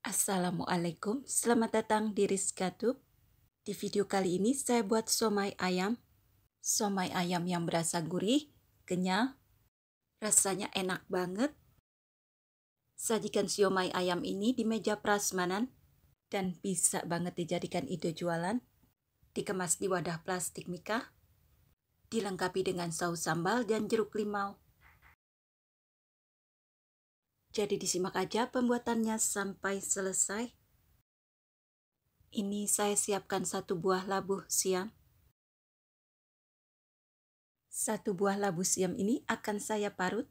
Assalamualaikum, selamat datang di Rizka Tube. Di video kali ini saya buat somai ayam. Somai ayam yang berasa gurih, kenyal, rasanya enak banget. Sajikan siomay ayam ini di meja prasmanan dan bisa banget dijadikan ide jualan. Dikemas di wadah plastik mika, dilengkapi dengan saus sambal dan jeruk limau. Jadi disimak aja pembuatannya sampai selesai. Ini saya siapkan 1 buah labu siam. 1 buah labu siam ini akan saya parut.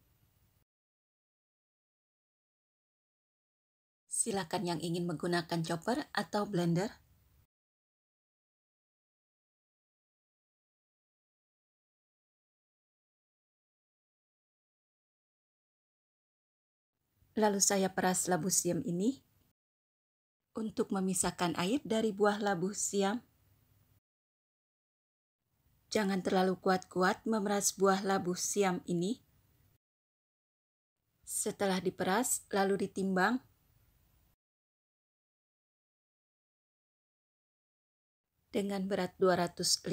Silakan yang ingin menggunakan chopper atau blender. Lalu saya peras labu siam ini untuk memisahkan air dari buah labu siam. Jangan terlalu kuat-kuat memeras buah labu siam ini. Setelah diperas, lalu ditimbang. Dengan berat 250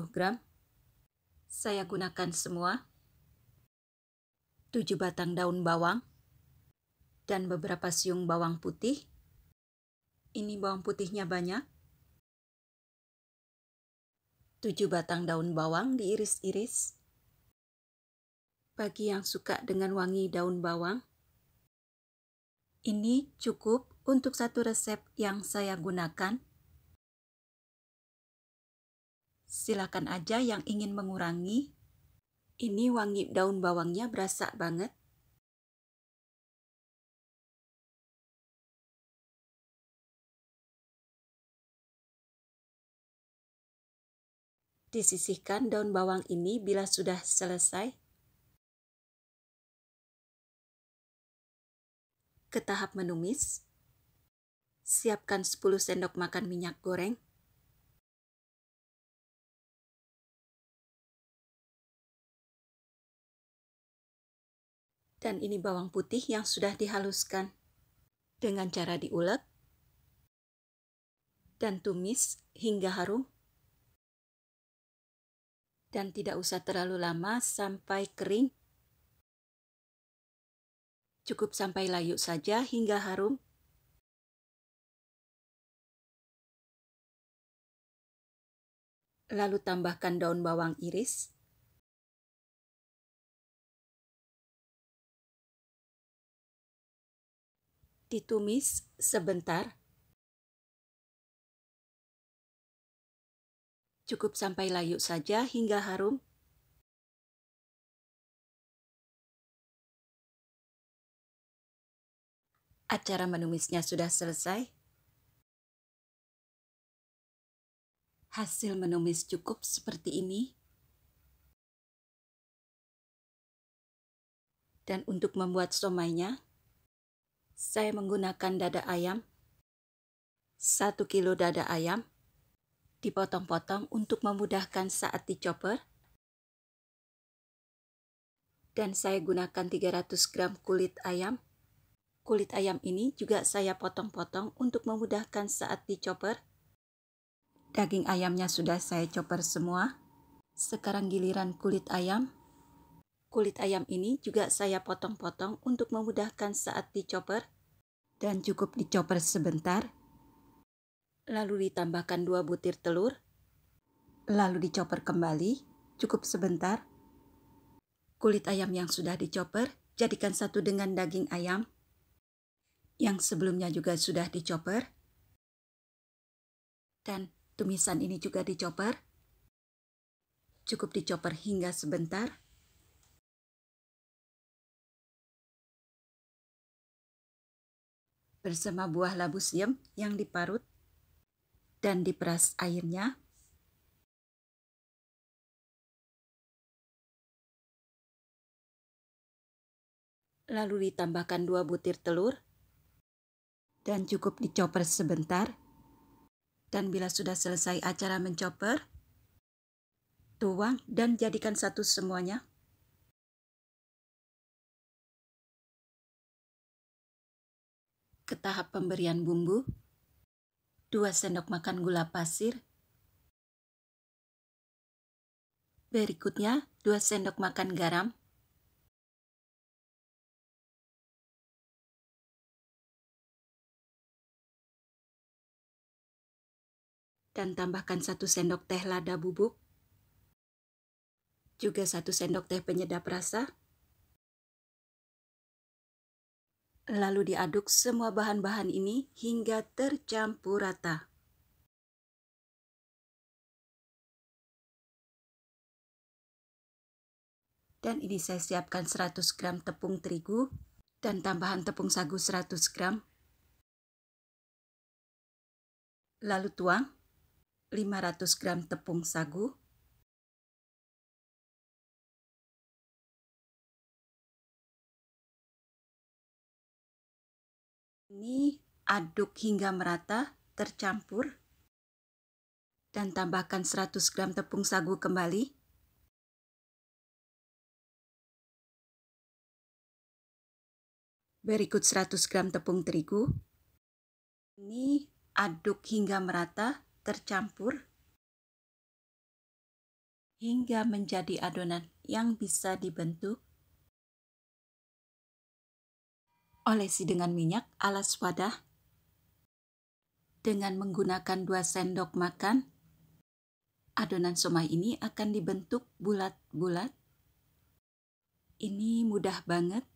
gram, saya gunakan semua 7 batang daun bawang dan beberapa siung bawang putih. Ini bawang putihnya banyak. 7 batang daun bawang diiris-iris. Bagi yang suka dengan wangi daun bawang, ini cukup untuk 1 resep yang saya gunakan. Silakan aja yang ingin mengurangi. Ini wangi daun bawangnya berasa banget. Disisihkan daun bawang ini bila sudah selesai. Ke tahap menumis, siapkan 10 sendok makan minyak goreng. Dan ini bawang putih yang sudah dihaluskan. Dengan cara diulek dan tumis hingga harum. Dan tidak usah terlalu lama sampai kering. Cukup sampai layu saja hingga harum. Lalu tambahkan daun bawang iris. Ditumis sebentar. Cukup sampai layu saja hingga harum. Acara menumisnya sudah selesai. Hasil menumis cukup seperti ini. Dan untuk membuat somainya, saya menggunakan dada ayam. 1 kilo dada ayam dipotong-potong untuk memudahkan saat dichopper. Dan saya gunakan 300 gram kulit ayam. Kulit ayam ini juga saya potong-potong untuk memudahkan saat dichopper. Daging ayamnya sudah saya chopper semua. Sekarang giliran kulit ayam. Kulit ayam ini juga saya potong-potong untuk memudahkan saat dichopper. Dan cukup dichopper sebentar. Lalu ditambahkan 2 butir telur. Lalu dichopper kembali, cukup sebentar. Kulit ayam yang sudah dichopper, jadikan satu dengan daging ayam yang sebelumnya juga sudah dichopper. Dan tumisan ini juga dichopper. Cukup dichopper hingga sebentar. Bersama buah labu siam yang diparut dan diperas airnya. Lalu ditambahkan 2 butir telur dan cukup dichopper sebentar. Dan bila sudah selesai acara menchopper, tuang dan jadikan satu semuanya. Ke tahap pemberian bumbu, 2 sendok makan gula pasir, berikutnya 2 sendok makan garam, dan tambahkan 1 sendok teh lada bubuk, juga 1 sendok teh penyedap rasa. Lalu diaduk semua bahan-bahan ini hingga tercampur rata. Dan ini saya siapkan 100 gram tepung terigu dan tambahan tepung sagu 100 gram. Lalu tuang 500 gram tepung sagu. Ini aduk hingga merata, tercampur. Dan tambahkan 100 gram tepung sagu kembali. Berikut 100 gram tepung terigu. Ini aduk hingga merata, tercampur. Hingga menjadi adonan yang bisa dibentuk. Olesi dengan minyak alas wadah. Dengan menggunakan 2 sendok makan, adonan somai ini akan dibentuk bulat-bulat. Ini mudah banget.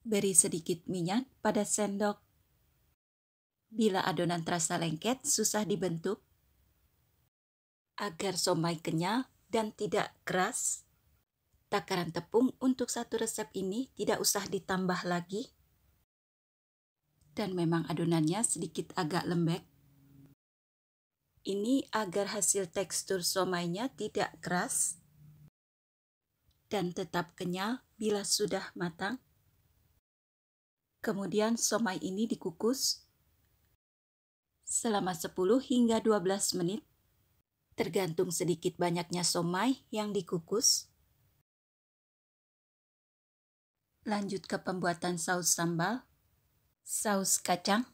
Beri sedikit minyak pada sendok. Bila adonan terasa lengket, susah dibentuk. Agar somai kenyal dan tidak keras, takaran tepung untuk satu resep ini tidak usah ditambah lagi. Dan memang adonannya sedikit agak lembek. Ini agar hasil tekstur somainya tidak keras dan tetap kenyal bila sudah matang. Kemudian somai ini dikukus selama 10 hingga 12 menit, tergantung sedikit banyaknya somai yang dikukus. Lanjut ke pembuatan saus sambal. Saus kacang,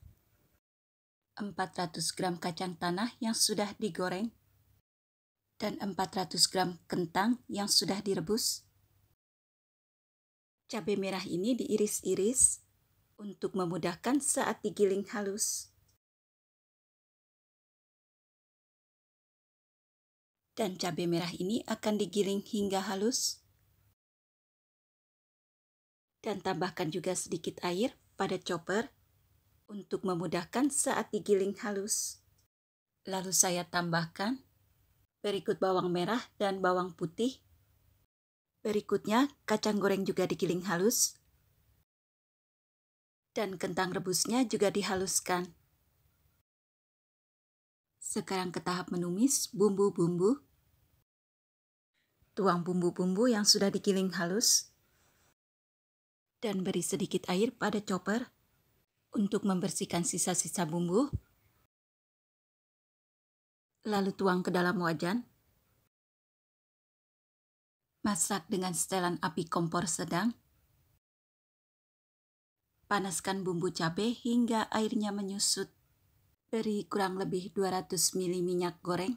400 gram kacang tanah yang sudah digoreng, dan 400 gram kentang yang sudah direbus. Cabai merah ini diiris-iris untuk memudahkan saat digiling halus. Dan cabai merah ini akan digiling hingga halus. Dan tambahkan juga sedikit air pada chopper untuk memudahkan saat digiling halus. Lalu saya tambahkan berikut bawang merah dan bawang putih. Berikutnya kacang goreng juga digiling halus. Dan kentang rebusnya juga dihaluskan. Sekarang ke tahap menumis bumbu-bumbu. Tuang bumbu-bumbu yang sudah digiling halus. Dan beri sedikit air pada chopper untuk membersihkan sisa-sisa bumbu. Lalu tuang ke dalam wajan. Masak dengan setelan api kompor sedang. Panaskan bumbu cabai hingga airnya menyusut. Beri kurang lebih 200 ml minyak goreng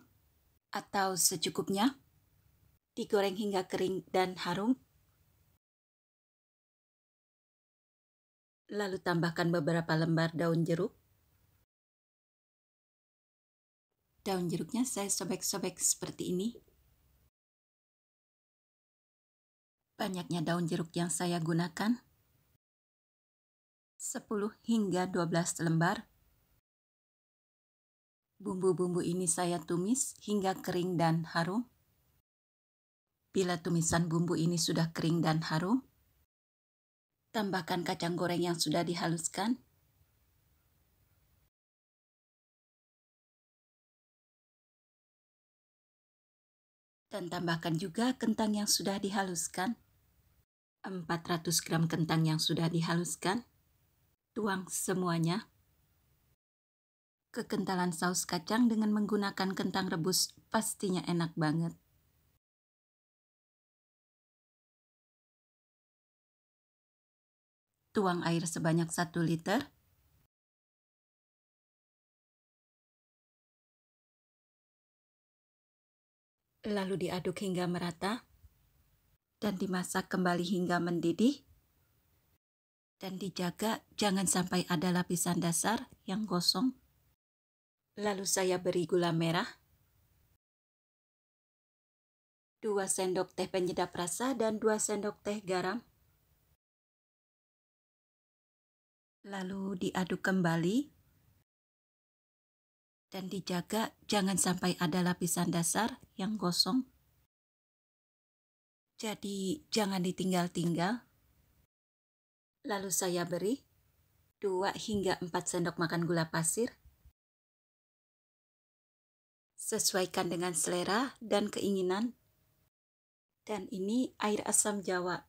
atau secukupnya. Digoreng hingga kering dan harum. Lalu tambahkan beberapa lembar daun jeruk. Daun jeruknya saya sobek-sobek seperti ini. Banyaknya daun jeruk yang saya gunakan, 10 hingga 12 lembar. Bumbu-bumbu ini saya tumis hingga kering dan harum. Bila tumisan bumbu ini sudah kering dan harum, tambahkan kacang goreng yang sudah dihaluskan. Dan tambahkan juga kentang yang sudah dihaluskan. 400 gram kentang yang sudah dihaluskan. Tuang semuanya. Kekentalan saus kacang dengan menggunakan kentang rebus pastinya enak banget. tuang air sebanyak 1 liter. Lalu diaduk hingga merata dan dimasak kembali hingga mendidih. Dan dijaga jangan sampai ada lapisan dasar yang gosong. Lalu saya beri gula merah, 2 sendok teh penyedap rasa dan 2 sendok teh garam. Lalu diaduk kembali dan dijaga jangan sampai ada lapisan dasar yang gosong. Jadi jangan ditinggal-tinggal. Lalu saya beri 2 hingga 4 sendok makan gula pasir. Sesuaikan dengan selera dan keinginan. Dan ini air asam jawa.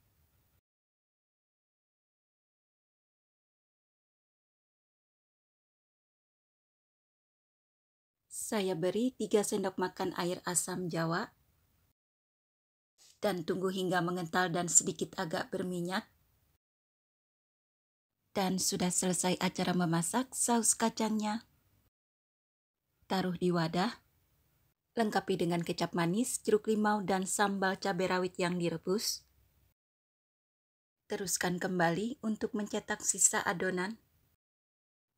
Saya beri 3 sendok makan air asam jawa. Dan tunggu hingga mengental dan sedikit agak berminyak. Dan sudah selesai acara memasak saus kacangnya. Taruh di wadah. Lengkapi dengan kecap manis, jeruk limau, dan sambal cabai rawit yang direbus. Teruskan kembali untuk mencetak sisa adonan.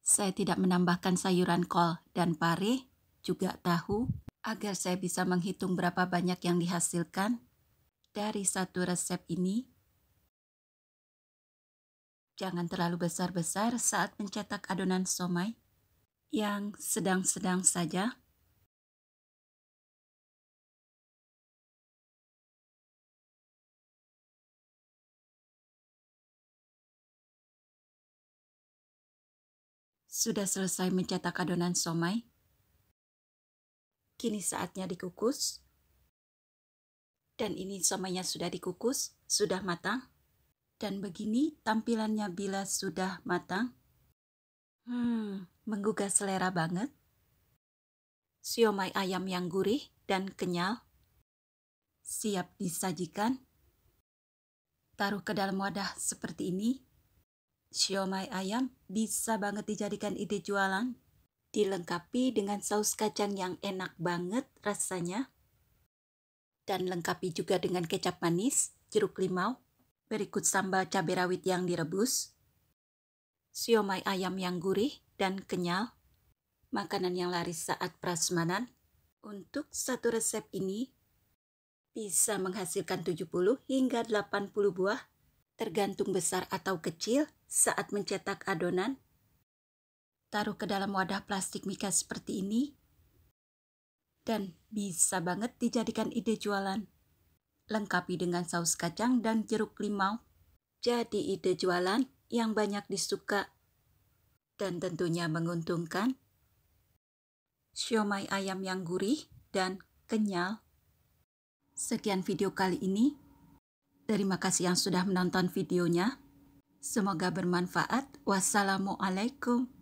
Saya tidak menambahkan sayuran kol dan pare, juga tahu, agar saya bisa menghitung berapa banyak yang dihasilkan dari satu resep ini. Jangan terlalu besar-besar saat mencetak adonan somai, yang sedang-sedang saja. Sudah selesai mencetak adonan somai. Kini saatnya dikukus. Dan ini somainya sudah dikukus, sudah matang. Dan begini tampilannya bila sudah matang. Menggugah selera banget. Siomay ayam yang gurih dan kenyal. Siap disajikan. Taruh ke dalam wadah seperti ini. Siomay ayam bisa banget dijadikan ide jualan. Dilengkapi dengan saus kacang yang enak banget rasanya. Dan lengkapi juga dengan kecap manis, jeruk limau. Berikut sambal cabai rawit yang direbus. Siomay ayam yang gurih dan kenyal. Makanan yang laris saat prasmanan. Untuk satu resep ini bisa menghasilkan 70 hingga 80 buah, tergantung besar atau kecil saat mencetak adonan. Taruh ke dalam wadah plastik mika seperti ini. Dan bisa banget dijadikan ide jualan. Lengkapi dengan saus kacang dan jeruk limau. Jadi ide jualan yang banyak disuka dan tentunya menguntungkan. Siomay ayam yang gurih dan kenyal. Sekian video kali ini. Terima kasih yang sudah menonton videonya. Semoga bermanfaat. Wassalamualaikum.